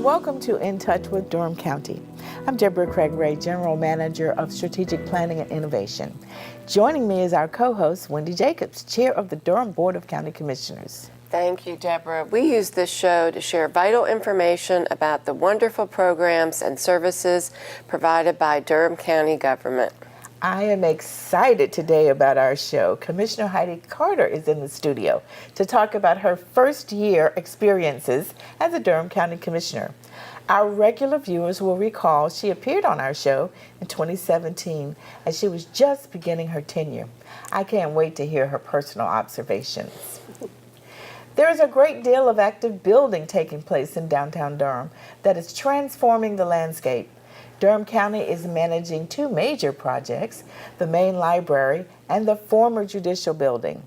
Welcome to In Touch with Durham County. I'm Deborah Craig Ray, General Manager of Strategic Planning and Innovation. Joining me is our co-host, Wendy Jacobs, Chair of the Durham Board of County Commissioners. Thank you, Deborah. We use this show to share vital information about the wonderful programs and services provided by Durham County government. I am excited today about our show. Commissioner Heidi Carter is in the studio to talk about her first year experiences as a Durham County Commissioner. Our regular viewers will recall she appeared on our show in 2017 as she was just beginning her tenure. I can't wait to hear her personal observations. There is a great deal of active building taking place in downtown Durham that is transforming the landscape. Durham County is managing two major projects, the main library and the former judicial building.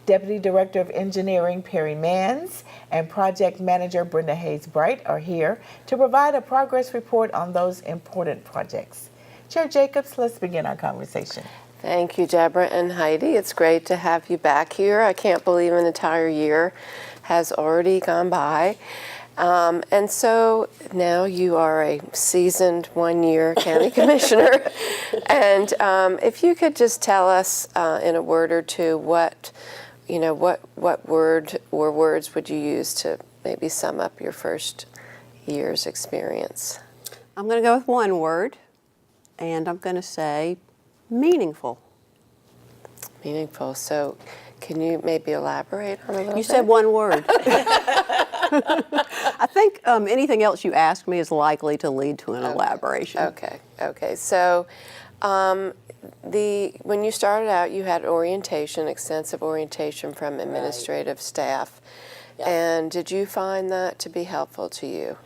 Deputy Director of Engineering Peri and Project Manager Brenda Hayes-Bright are here to provide a progress report on those important projects. Chair Jacobs, let's begin our conversation. Thank you, Deborah and Heidi. It's great to have you back here. I can't believe an entire year has already gone by. And so now you are a seasoned one-year county commissioner. And if you could just tell us in a word or two what word or words would you use to maybe sum up your first year's experience? I'm going to go with one word, and I'm going to say meaningful. Meaningful. So can you maybe elaborate on a little bit? You said one word. I think anything else you ask me is likely to lead to an elaboration. Okay. So when you started out, you had orientation, extensive orientation from administrative staff. Yep. And did you find that to be helpful to you?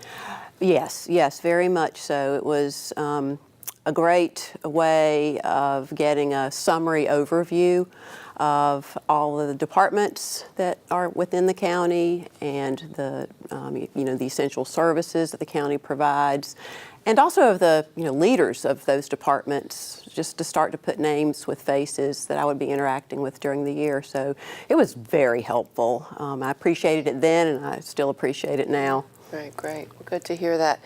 Yes, very much so. It was a great way of getting a summary overview of all of the departments that are within the county and the the essential services that the county provides, and also of the leaders of those departments, just to start to put names with faces that I would be interacting with during the year. So it was very helpful. I appreciated it then, and I still appreciate it now. Great. Well, good to hear that.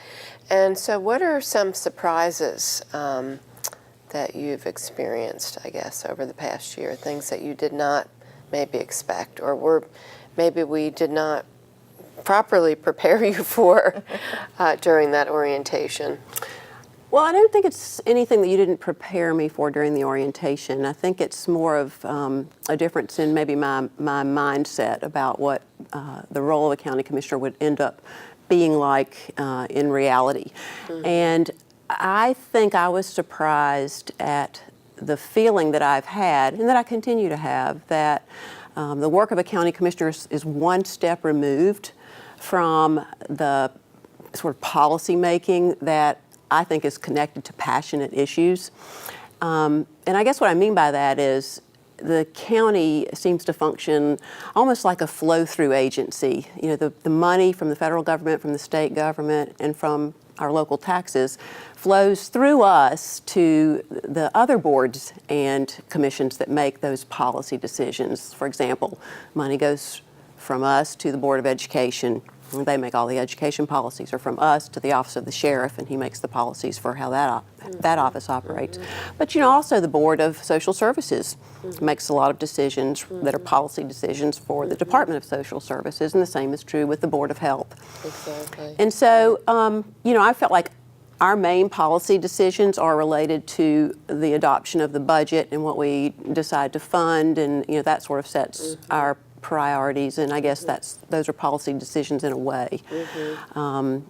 And so what are some surprises that you've experienced, I guess, over the past year, things that you did not maybe expect or maybe we did not properly prepare you for during that orientation? Well, I don't think it's anything that you didn't prepare me for during the orientation. I think it's more of a difference in maybe my mindset about what the role of a county commissioner would end up being like in reality. Mm-hmm. And I think I was surprised at the feeling that I've had, and that I continue to have, that the work of a county commissioner is one step removed from the sort of policy making that I think is connected to passionate issues. And I guess what I mean by that is the county seems to function almost like a flow-through agency. The money from the federal government, from the state government, and from our local taxes flows through us to the other boards and commissions that make those policy decisions. For example, money goes from us to the Board of Education. They make all the education policies, or from us to the Office of the Sheriff, and he makes the policies for how that office operates. Mm-hmm. But also the Board of Social Services makes a lot of decisions that are policy decisions for the Department of Social Services, and the same is true with the Board of Health. Exactly. And so, I felt like our main policy decisions are related to the adoption of the budget and what we decide to fund, and that sort of sets our priorities, and I guess those are policy decisions in a way. Mm-hmm.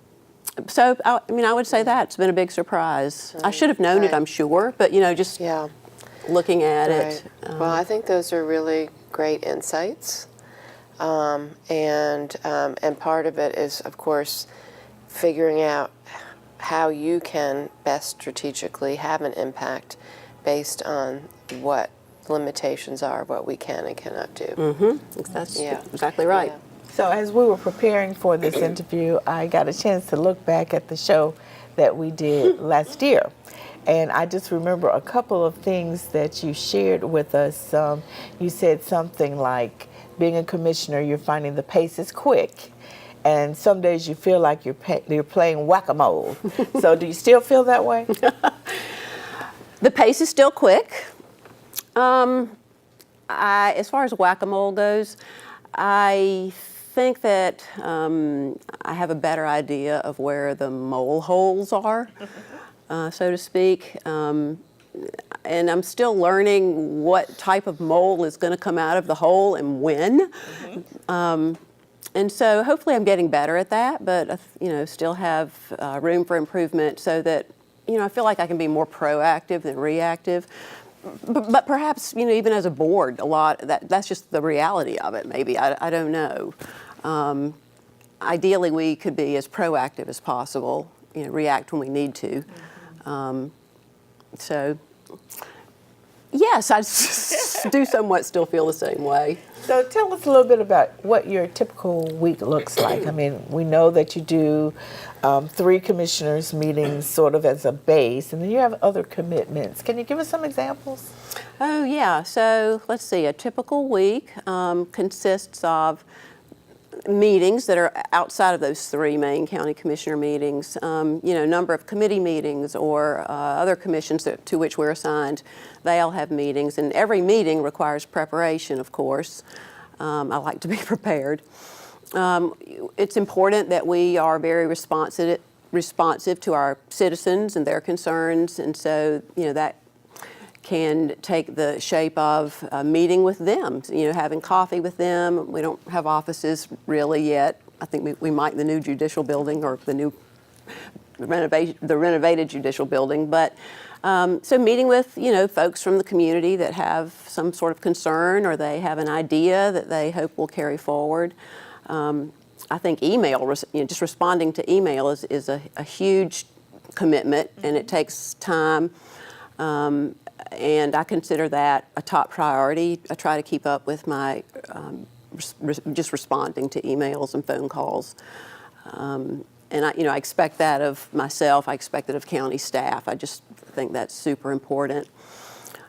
So I would say that it's been a big surprise. Right. I should have known it, I'm sure, but just looking at it. Well, I think those are really great insights, and part of it is, of course, figuring out how you can best strategically have an impact based on what limitations are, what we can and cannot do. Mm-hmm. That's exactly right. Yeah. So as we were preparing for this interview, I got a chance to look back at the show that we did last year. And I just remember a couple of things that you shared with us. You said something like, being a commissioner, you're finding the pace is quick. and some days you feel like you're playing whack-a-mole. So do you still feel that way? The pace is still quick. As far as whack-a-mole goes, I think that I have a better idea of where the mole holes are, so to speak. And I'm still learning what type of mole is going to come out of the hole and when. And so hopefully I'm getting better at that, but still have room for improvement so that I feel like I can be more proactive than reactive. But perhaps even as a board, that's just the reality of it. Maybe I don't know. Ideally, we could be as proactive as possible. React when we need to. So. Yes, I do somewhat still feel the same way. So tell us a little bit about what your typical week looks like. I mean, we know that you do 3 commissioners meetings sort of as a base, and then you have other commitments. Can you give us some examples? Oh, yeah. So let's see. A typical week consists of meetings that are outside of those 3 main county commissioner meetings, number of committee meetings or other commissions to which we're assigned. They all have meetings, and every meeting requires preparation, of course. I like to be prepared. It's important that we are very responsive to our citizens and their concerns, and so that can take the shape of meeting with them, having coffee with them. We don't have offices really yet. I think we might in the new judicial building or the renovated judicial building. But so meeting with folks from the community that have some sort of concern or they have an idea that they hope will carry forward. I think email, just responding to email is a huge commitment, and it takes time. And I consider that a top priority. I try to keep up with my just responding to emails and phone calls. And I expect that of myself. I expect it of county staff. I just think that's super important.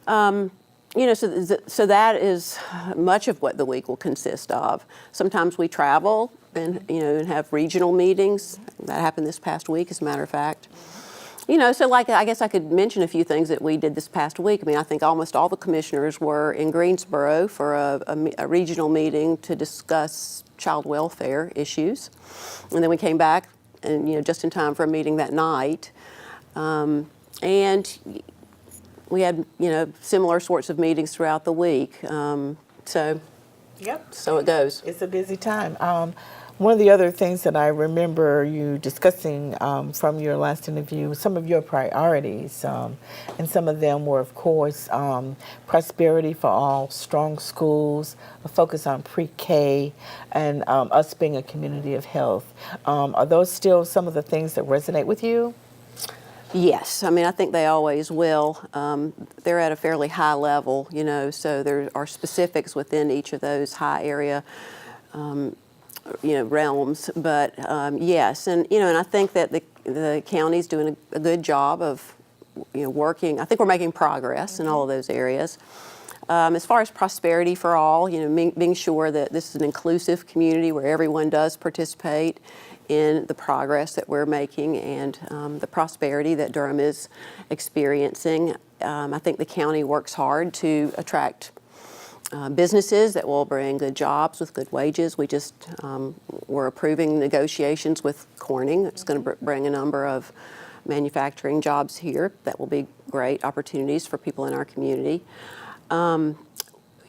So that is much of what the week will consist of. Sometimes we travel and have regional meetings. That happened this past week, as a matter of fact. So I guess I could mention a few things that we did this past week. I mean, I think almost all the commissioners were in Greensboro for a regional meeting to discuss child welfare issues. And then we came back and, just in time for a meeting that night. And we had, similar sorts of meetings throughout the week. So it goes. It's a busy time. One of the other things that I remember you discussing from your last interview, some of your priorities, and some of them were, of course, prosperity for all, strong schools, a focus on pre-K, and us being a community of health. Are those still some of the things that resonate with you? Yes, I mean, I think they always will. They're at a fairly high level, so there are specifics within each of those high area realms, but yes, and I think that the county's doing a good job of working. I think we're making progress in all of those areas. As far as prosperity for all, being sure that this is an inclusive community where everyone does participate in the progress that we're making and the prosperity that Durham is experiencing. I think the county works hard to attract businesses that will bring good jobs with good wages. We're approving negotiations with Corning. It's going to bring a number of manufacturing jobs here that will be great opportunities for people in our community.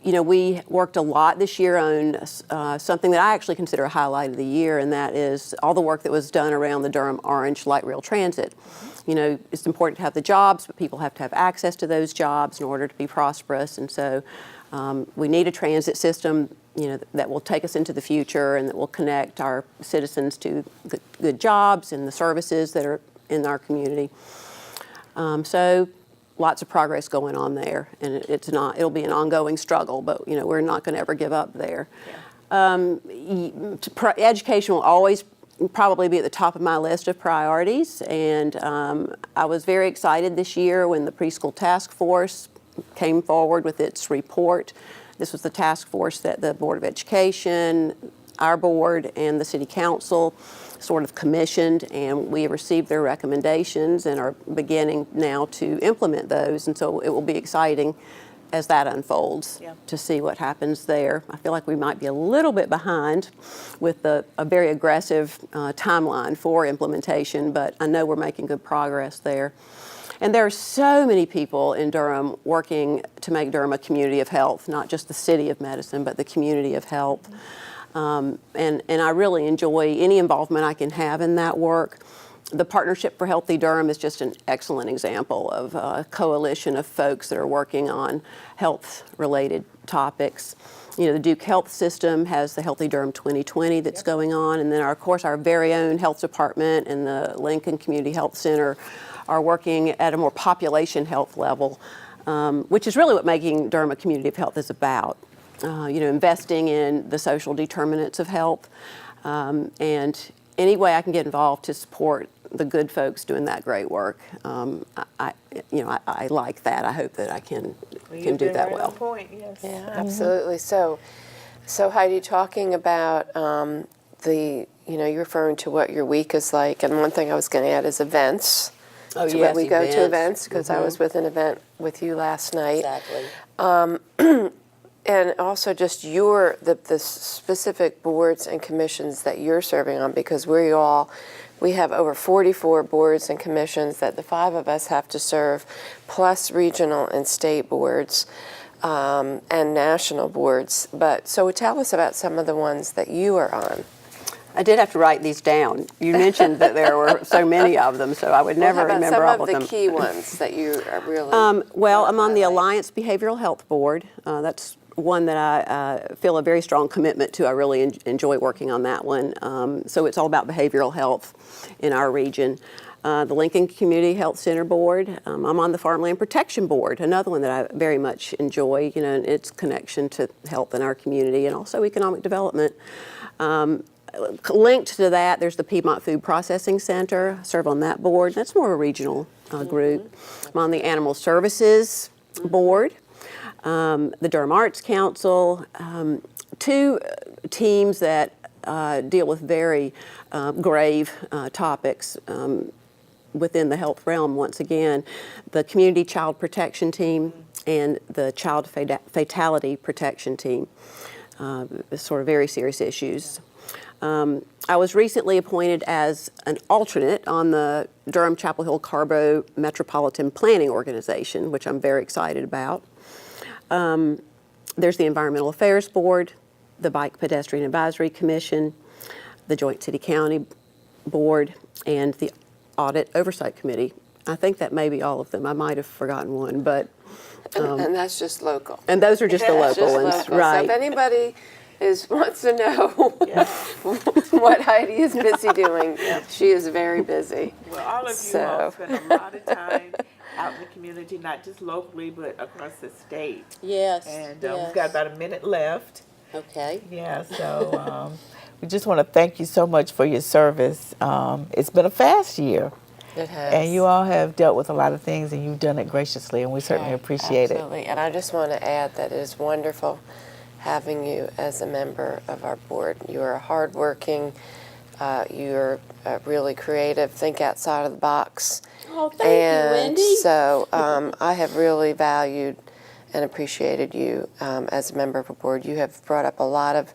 We worked a lot this year on something that I actually consider a highlight of the year, and that is all the work that was done around the Durham Orange Light Rail Transit. It's important to have the jobs, but people have to have access to those jobs in order to be prosperous, and so we need a transit system, that will take us into the future and that will connect our citizens to the good jobs and the services that are in our community. So lots of progress going on there, and it'll be an ongoing struggle, but we're not going to ever give up there. Education will always probably be at the top of my list of priorities, and I was very excited this year when the preschool task force came forward with its report. This was the task force that the Board of Education, our board and the city council sort of commissioned, and we have received their recommendations and are beginning now to implement those. And so it will be exciting as that unfolds to see what happens there. I feel like we might be a little bit behind with a very aggressive timeline for implementation, but I know we're making good progress there. And there are so many people in Durham working to make Durham a community of health, not just the city of medicine, but the community of health. And I really enjoy any involvement I can have in that work. The Partnership for Healthy Durham is just an excellent example of a coalition of folks that are working on health-related topics. You know, the Duke Health System has the Healthy Durham 2020 that's going on, and then, of course, our very own health department and the Lincoln Community Health Center are working at a more population health level, which is really what making Durham a community of health is about. You know, investing in the social determinants of health, and any way I can get involved to support the good folks doing that great work. I like that. I hope that I can do that well. Point, yes. Yeah, absolutely. So Heidi, talking about you're referring to what your week is like, and one thing I was going to add is events. Oh, so yes, we go to events because I was with an event with you last night. Exactly. And also just the specific boards and commissions that you're serving on, because we have over 44 boards and commissions that the 5 of us have to serve, plus regional and state boards and national boards. So tell us about some of the ones that you are on. I did have to write these down. You mentioned that there were so many of them, so I would never remember all of them. Some of the key ones that you are really... Well, I'm on the Alliance Behavioral Health Board. That's one that I feel a very strong commitment to. I really enjoy working on that one. So it's all about behavioral health in our region. The Lincoln Community Health Center Board. I'm on the Farmland Protection Board, another one that I very much enjoy, and its connection to health in our community and also economic development. Linked to that, there's the Piedmont Food Processing Center. I serve on that board. That's more a regional group. I'm on the Animal Services Board, the Durham Arts Council, 2 teams that deal with very grave topics within the health realm, once again, the Community Child Protection Team and the Child Fatality Protection Team, sort of very serious issues. I was recently appointed as an alternate on the Durham Chapel Hill Carbo Metropolitan Planning Organization, which I'm very excited about. There's the Environmental Affairs Board, the Bike Pedestrian Advisory Commission, the Joint City-County Board, and the Audit Oversight Committee. I think that may be all of them. I might have forgotten one, but... and that's just local. And those are just the local ones, local. right. So if anybody wants to know what Heidi is busy doing, she is very busy. Well, all of you all spend a lot of time out in the community, not just locally, but across the state. Yes. And we've got about a minute left. Okay. Yeah, so we just want to thank you so much for your service. It's been a fast year. It has. And you all have dealt with a lot of things, and you've done it graciously, and we certainly appreciate Absolutely. And I just want to add that it is wonderful having you as a member of our board. You are hardworking, you're really creative, think outside of the box. Oh, thank you, Wendy. So I have really valued and appreciated you as a member of a board. You have brought up a lot of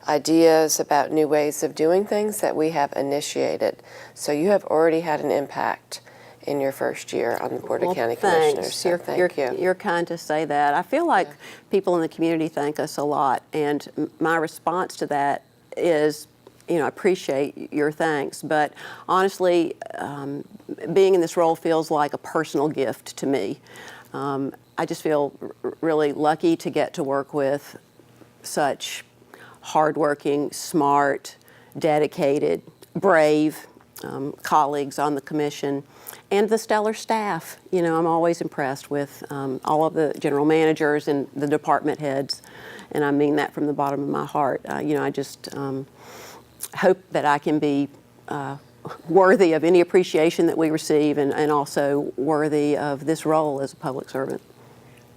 ideas about new ways of doing things that we have initiated. So you have already had an impact in your first year on the Board of County Commissioners. So thank you. You're kind to say that. I feel like people in the community thank us a lot, and my response to that is, I appreciate your thanks, but honestly, being in this role feels like a personal gift to me. I just feel really lucky to get to work with such hardworking, smart, dedicated, brave colleagues on the commission, and the stellar staff. I'm always impressed with all of the general managers and the department heads, and I mean that from the bottom of my heart. I just hope that I can be worthy of any appreciation that we receive, and also worthy of this role as a public servant.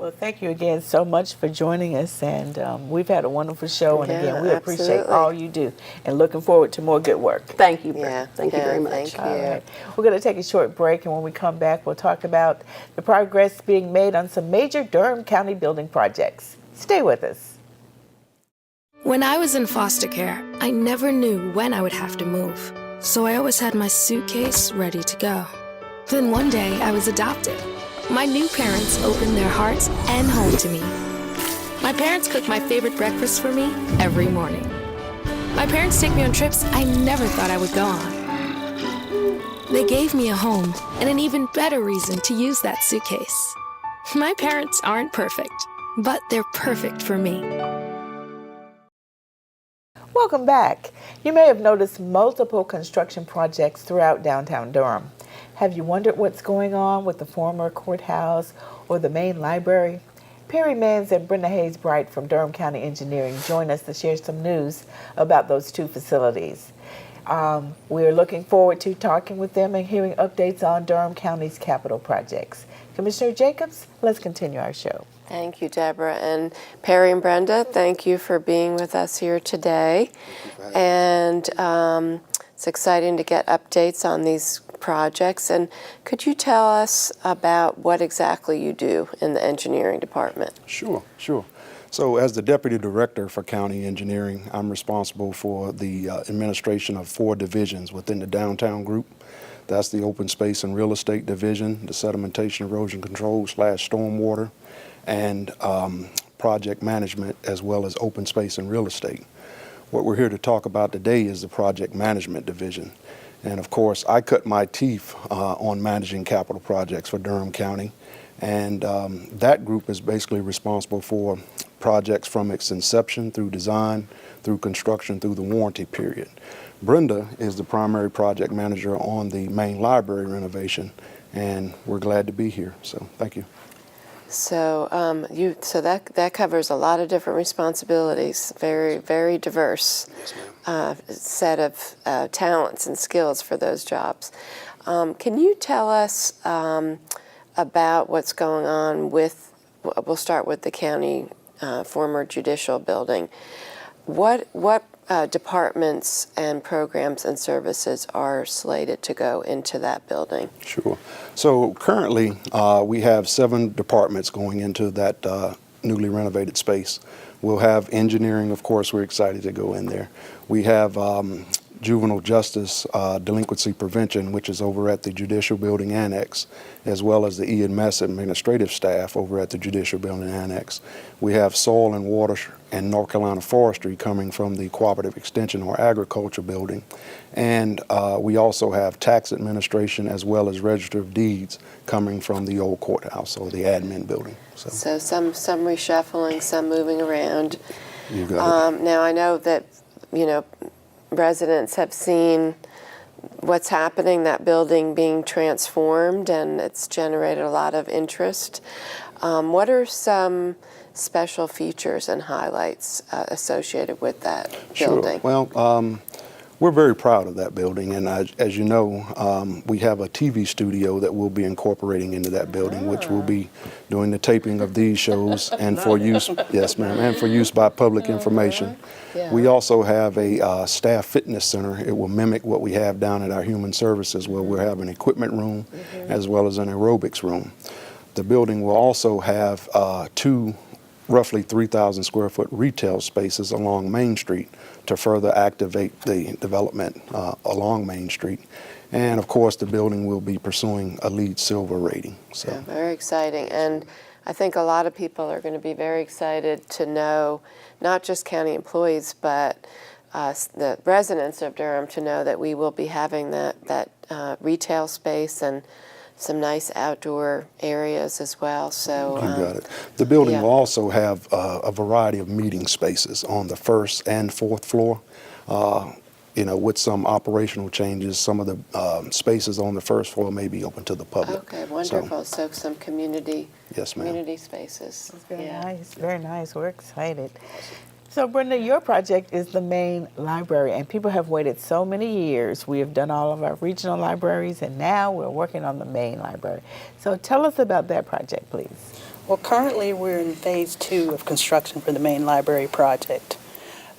Well, thank you again so much for joining us, and we've had a wonderful show, and again, we appreciate absolutely. all you do, and looking forward to more good work. Thank you, Brenda. Yeah, Thank you very much. Thank you. All right. We're going to take a short break, and when we come back, we'll talk about the progress being made on some major Durham County building projects. Stay with us. When I was in foster care, I never knew when I would have to move, so I always had my suitcase ready to go. Then one day, I was adopted. My new parents opened their hearts and home to me. My parents cook my favorite breakfast for me every morning. My parents take me on trips I never thought I would go on. They gave me a home and an even better reason to use that suitcase. My parents aren't perfect, but they're perfect for me. Welcome back. You may have noticed multiple construction projects throughout downtown Durham. Have you wondered what's going on with the former courthouse or the main library? Peri and Brenda Hayes-Bright from Durham County Engineering join us to share some news about those two facilities. We're looking forward to talking with them and hearing updates on Durham County's capital projects. Commissioner Jacobs, let's continue our show. Thank you, Deborah. And Peri and Brenda, thank you for being with us here today. And it's exciting to get updates on these projects. And could you tell us about what exactly you do in the engineering department? Sure. So as the Deputy Director for County Engineering, I'm responsible for the administration of 4 divisions within the downtown group. That's the Open Space and Real Estate Division, the Sedimentation, Erosion Control / Stormwater, and Project Management, as well as Open Space and Real Estate. What we're here to talk about today is the Project Management Division. And of course, I cut my teeth on managing capital projects for Durham County. And that group is basically responsible for projects from its inception through design, through construction, through the warranty period. Brenda is the primary project manager on the main library renovation, and we're glad to be here. So thank you. So that covers a lot of different responsibilities, very, very diverse set of talents and skills for those jobs. Can you tell us about what's going on with, we'll start with the county former judicial building. What departments and programs and services are slated to go into that building? Sure. So currently we have 7 departments going into that newly renovated space. We'll have engineering, of course, we're excited to go in there. We have juvenile justice delinquency prevention, which is over at the Judicial Building Annex, as well as the EMS administrative staff over at the Judicial Building Annex. We have soil and water and North Carolina forestry coming from the Cooperative Extension or Agriculture Building. And we also have tax administration as well as register of deeds coming from the old courthouse or the admin building. So some reshuffling, some moving around. You got it. Now I know that, residents have seen what's happening, that building being transformed, and it's generated a lot of interest. What are some special features and highlights associated with that building? Sure. Well, we're very proud of that building, and as you know, we have a TV studio that we'll be incorporating into that building, which will be doing the taping of these shows and for use, yes ma'am, and for use by public information. Yeah. We also have a staff fitness center. It will mimic what we have down at our human services, where we'll have an equipment room as well as an aerobics room. The building will also have 2 roughly 3,000 square foot retail spaces along Main Street to further activate the development along Main Street. And of course, the building will be pursuing a LEED Silver rating. So. Yeah, very exciting. And I think a lot of people are going to be very excited to know, not just county employees, but the residents of Durham to know that we will be having that retail space and some nice outdoor areas as well. So you got it. The building yeah. will also have a variety of meeting spaces on the 1st and 4th floor. With some operational changes, some of the spaces on the 1st floor may be open to the public. Okay, wonderful. So some community, yes, ma'am. community spaces. That's very nice, very nice. We're excited. So Brenda, your project is the main library, and people have waited so many years. We have done all of our regional libraries, and now we're working on the main library. So tell us about that project, please. Well, currently we're in phase 2 of construction for the main library project.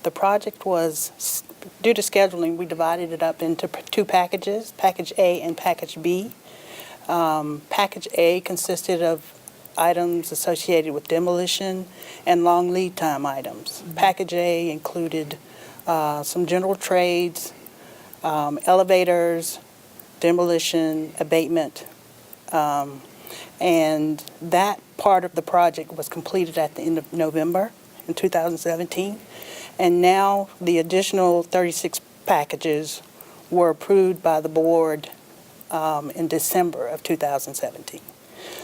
The project was, due to scheduling, we divided it up into 2 packages, Package A and Package B. Package A consisted of items associated with demolition and long lead time items. Package A included some general trades, elevators, demolition, abatement, and that part of the project was completed at the end of November in 2017. And now the additional 36 packages were approved by the board in December of 2017.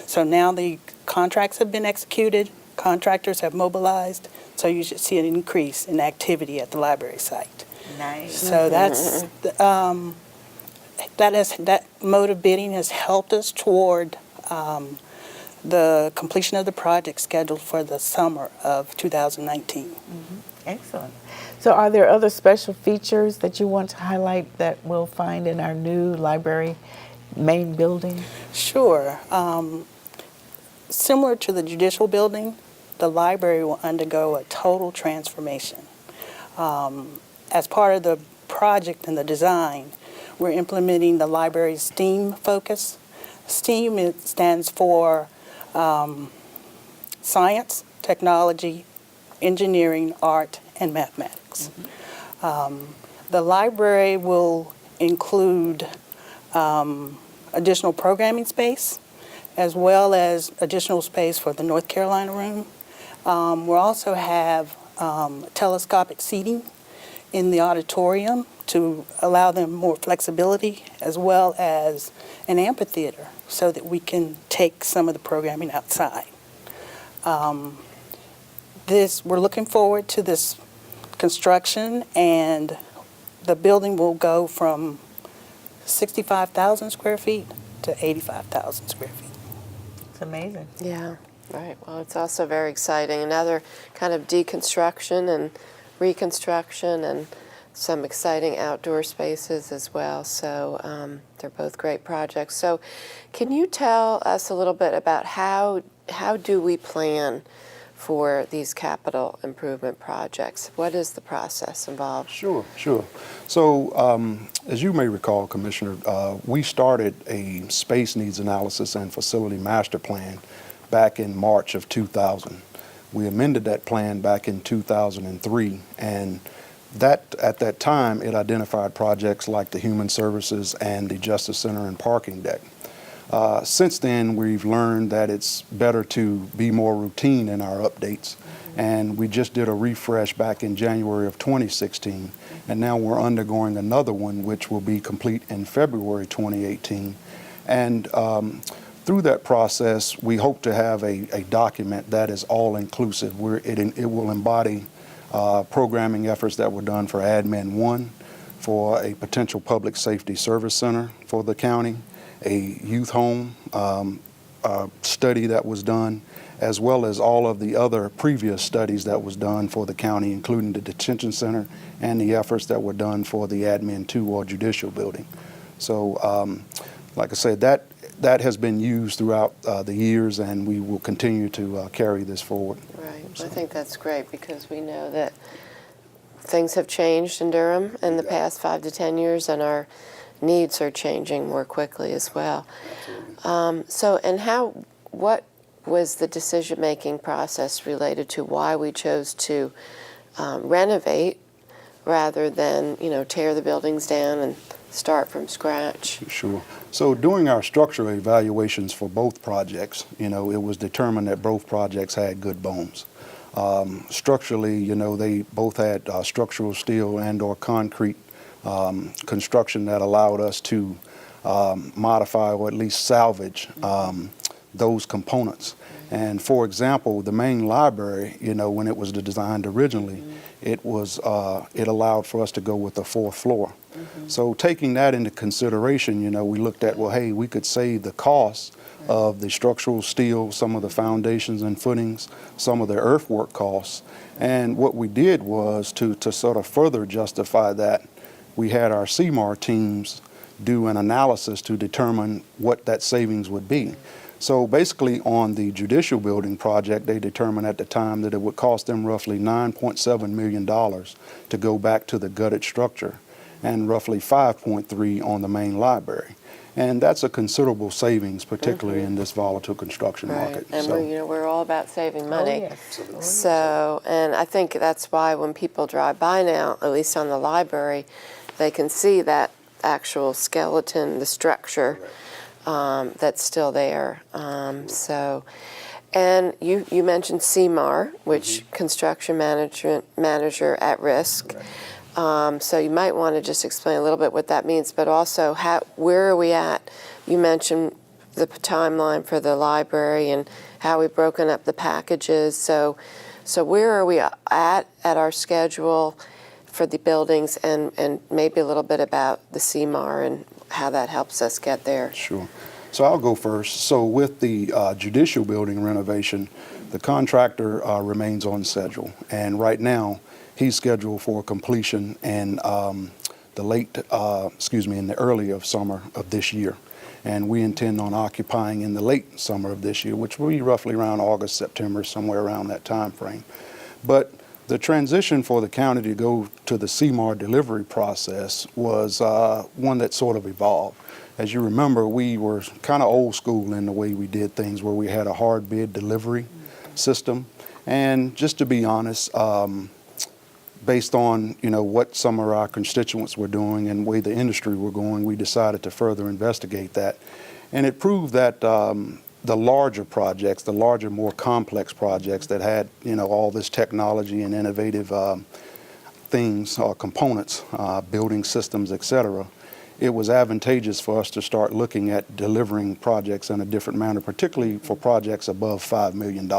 So now the contracts have been executed, contractors have mobilized, so you should see an increase in activity at the library site. Nice. So that's, that mode of bidding has helped us toward the completion of the project scheduled for the summer of 2019. Excellent. So are there other special features that you want to highlight that we'll find in our new library main building? Sure. Similar to the judicial building, the library will undergo a total transformation. As part of the project and the design, we're implementing the library's STEAM focus. STEAM stands for science, technology, engineering, art, and mathematics. The library will include additional programming space, as well as additional space for the North Carolina room. We'll also have telescopic seating in the auditorium to allow them more flexibility, as well as an amphitheater so that we can take some of the programming outside. We're looking forward to this construction, and the building will go from 65,000 square feet to 85,000 square feet. It's amazing. Yeah, right. Well, it's also very exciting. Another kind of deconstruction and reconstruction and some exciting outdoor spaces as well. So they're both great projects. So can you tell us a little bit about how do we plan for these capital improvement projects? What is the process involved? Sure. So as you may recall, Commissioner, we started a space needs analysis and facility master plan back in March of 2000. We amended that plan back in 2003, and that at that time it identified projects like the Human Services and the Justice Center and parking deck. Since then, we've learned that it's better to be more routine in our updates, and we just did a refresh back in January of 2016, and now we're undergoing another one which will be complete in February 2018. And through that process, we hope to have a document that is all-inclusive, where it will embody programming efforts that were done for Admin 1, for a potential public safety service center for the county, a youth home study that was done, as well as all of the other previous studies that was done for the county, including the detention center and the efforts that were done for the Admin 2 or judicial building. So like I said, that has been used throughout the years, and we will continue to carry this forward. Right. So. I think that's great, because we know that things have changed in Durham in the past 5 to 10 years, and our needs are changing more quickly as well. What was the decision-making process related to why we chose to renovate rather than, tear the buildings down and start from scratch? Sure. So during our structural evaluations for both projects, it was determined that both projects had good bones. Structurally, they both had structural steel and/or concrete construction that allowed us to modify or at least salvage those components. And for example, the main library, when it was designed originally, it allowed for us to go with the 4th floor. So taking that into consideration, we looked at, well, hey, we could save the cost of the structural steel, some of the foundations and footings, some of the earthwork costs. And what we did was to sort of further justify that, we had our CMAR teams do an analysis to determine what that savings would be. So basically on the judicial building project, they determined at the time that it would cost them roughly $9.7 million to go back to the gutted structure and roughly 5.3 on the main library. And that's a considerable savings, particularly in this volatile construction market. And So- we're all about saving money. yes. So, and I think that's why when people drive by now, at least on the library, they can see that actual skeleton, the structure that's still there. And you mentioned CMAR, which construction manager at risk. So you might want to just explain a little bit what that means, but also where are we at? You mentioned the timeline for the library and how we've broken up the packages. So where are we at our schedule for the buildings, and maybe a little bit about the CMAR and how that helps us get there? Sure. So I'll go first. So with the judicial building renovation, the contractor remains on schedule. And right now, he's scheduled for completion in in the early of summer of this year. And we intend on occupying in the late summer of this year, which will be roughly around August, September, somewhere around that time frame. But the transition for the county to go to the CMAR delivery process was one that sort of evolved. As you remember, we were kind of old school in the way we did things, where we had a hard bid delivery system. And just to be honest, based on what some of our constituents were doing and the way the industry were going, we decided to further investigate that. And it proved that the larger projects, the larger, more complex projects that had all this technology and innovative things or components, building systems, etc., it was advantageous for us to start looking at delivering projects in a different manner, particularly for projects above $5 million.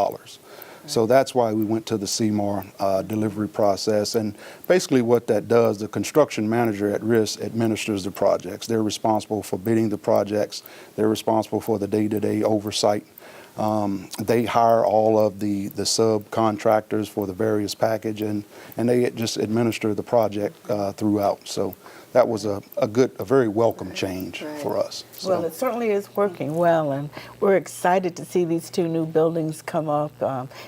So that's why we went to the CMAR delivery process. And basically what that does, the construction manager at risk administers the projects. They're responsible for bidding the projects. They're responsible for the day-to-day oversight. They hire all of the subcontractors for the various package, and they just administer the project throughout. So that was a very welcome change for us. So. Well, it certainly is working well, and we're excited to see these two new buildings come up.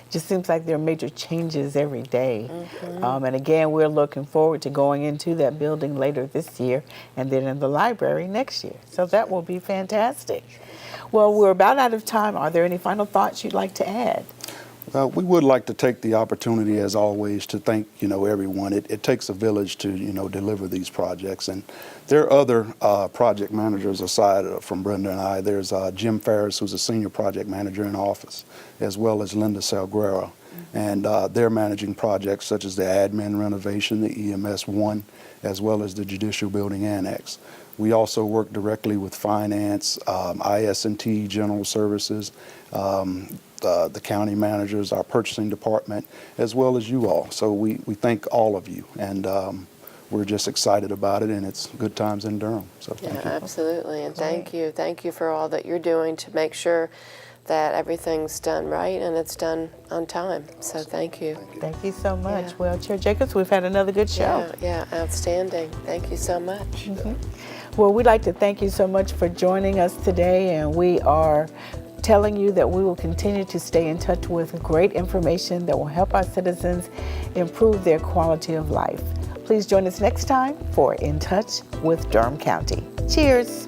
Just seems like there are major changes every day. And again, we're looking forward to going into that building later this year and then in the library next year. So that will be fantastic. Well, we're about out of time. Are there any final thoughts you'd like to add? We would like to take the opportunity, as always, to thank everyone. It takes a village to deliver these projects, and there are other project managers aside from Brenda and I. There's Jim Ferris, who's a senior project manager in office, as well as Linda Salguero, and they're managing projects such as the admin renovation, the EMS 1, as well as the judicial building annex. We also work directly with finance, IS&T, general services, the county managers, our purchasing department, as well as you all. So we thank all of you, and we're just excited about it, and it's good times in Durham. So thank you. Absolutely, and thank you. Thank you for all that you're doing to make sure that everything's done right and it's done on time. So thank you. Thank you so much. Yeah. Well, Chair Jacobs, we've had another good show. Yeah, outstanding. Thank you so much. Well, we'd like to thank you so much for joining us today, and we are telling you that we will continue to stay in touch with great information that will help our citizens improve their quality of life. Please join us next time for In Touch with Durham County. Cheers.